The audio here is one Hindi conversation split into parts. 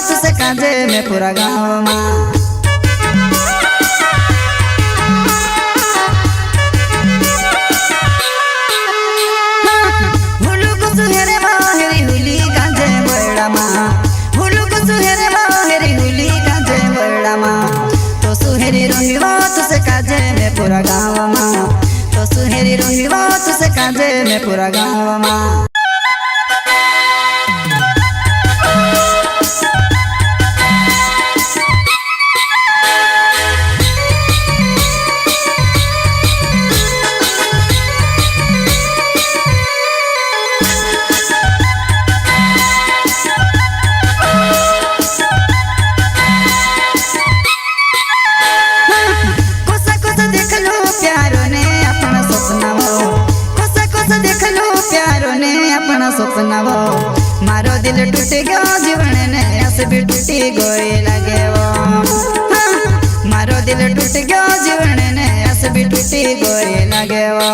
तुसे काजे में पूरा गाँव माँ तो सुहेरी रोहिवा तुसे काजे में पूरा गाँव माँ तो सुहेरी रोहिवा तुसे काजे में पूरा गाँव माँ सपना वो मारो दिल टूट गयो जीवन ने ऐसे भी टूटी गोई लगे वो मारो दिल टूट गयो जीवन ने ऐसे भी टूटी गोई लगे वो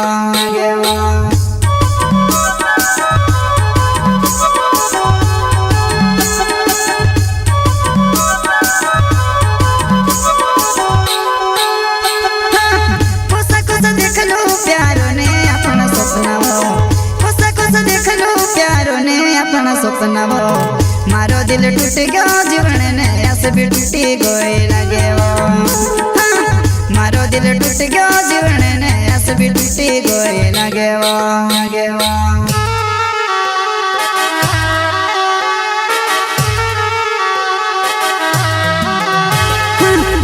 देख लो प्यारो ने अपना सपना वो देख लो प्यारो ने अपना सपना वो मारो दिल टूट गयो जीवन ने ऐसे भी टूटी गोई लगे वो मारो दिल टूट गयो जीवन ने ऐसे भी टूटी गोई लगे वो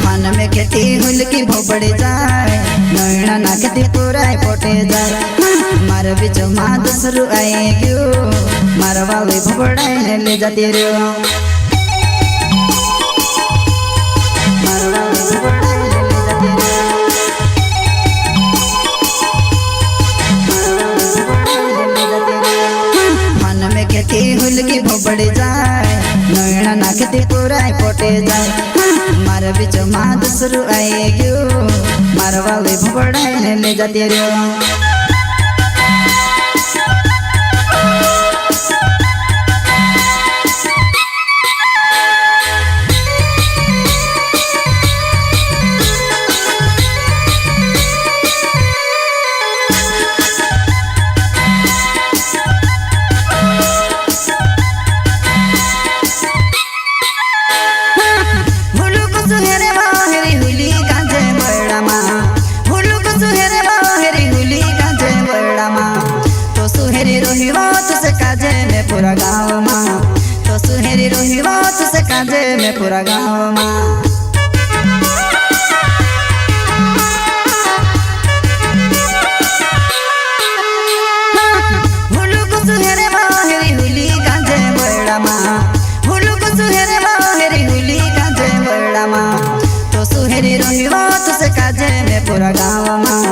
मन में खेती हुल की भोपड़ी जाए नैना नाकती पूरा पोटे जाए मार बीच माँ दूसरू आए क्यों मार वाली भोपड़ाई ने ले जाती रो मार वाली भोपड़ाई ने ले जाती रो मन में खेती हुल की भोपड़ी जाए नैना नाकती पूरा पोटे जाए मार बीच माँ दूसरू आए क्यों मार वाली भोपड़ाई ने ले जाती रो तुसे काजे में पूरा गाँव माँ तो सुहेरी रोहिवा तुसे काजे में पूरा गाँव माँ हुलू को सुहेरे माहेरी हुली काजे बड़ा माँ हुलू को सुहेरे माहेरी हुली काजे बड़ा माँ तो सुहेरी रोहिवा तुसे काजे में पूरा गाँव माँ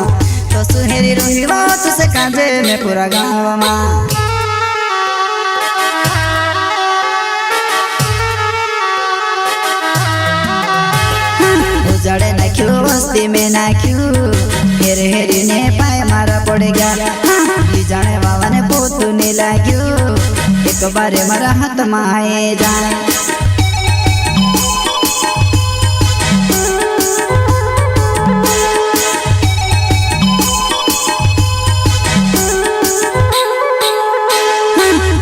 तो सुहेरी रोहिवा तुसे काजे में पूरा गाँव माँ उजाड़े नाख्यो वस्ती में नाख्यो हेरे हेरी ने पाए मारा पड़ गया जाने बाबा ने पोतू नहीं लाग्यो एक बारे मारा हाथ में आए जाए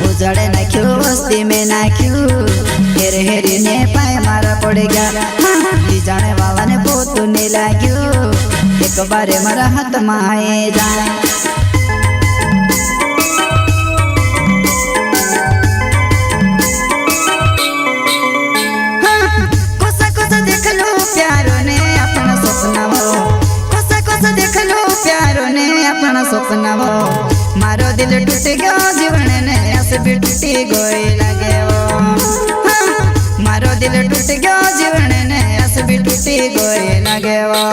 उजाड़े नाख्यो वस्ती में नाख्यो हेरे हेरी ने पाए मारा पड़ गया जाने बाबा ने पोतू नहीं लाग्यो एक बारे मारा हाथ में आए जाए कोसा देख लो प्यारो ने अपना सपना वो कोसा देख लो प्यारो ने अपना सपना वो मारो दिल टूट गयो जीवन ने ऐसे भी टूटी गोई लगे वो मारो दिल टूट गयो जीवन ने ऐसे भी टूटी गोई लगे वो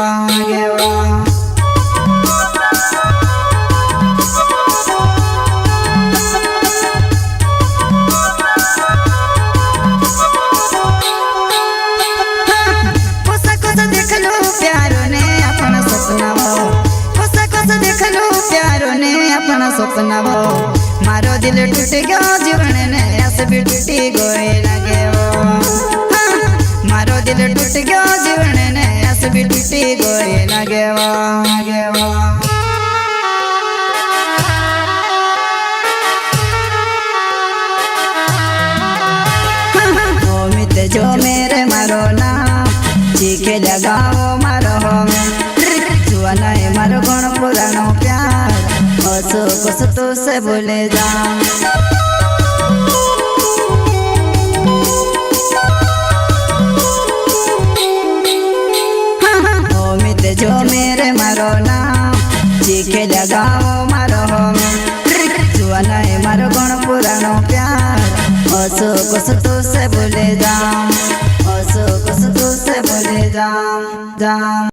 देख लो प्यारो ने अपना सपना वो कोसा देख लो प्यारो ने अपना सपना वो मारो दिल टूट गयो जीवन ने ऐसे भी टूटी गोई लगे वो टूट गयो जीवन ने आस भी टूटी गई ना गेवा गेवा जो मेरे मारो नाम चीखे लगाओ मारो में जुआना है मारो गुण पुरानो प्यार हसो कुछ तो से बोले जा जो मेरे मारो नाम चीखे लगाओ मारो में जुआना है मारो गुण पुरानो प्यार हसो कुछ तो से बोले जा हसो कुछ तो से बोले जा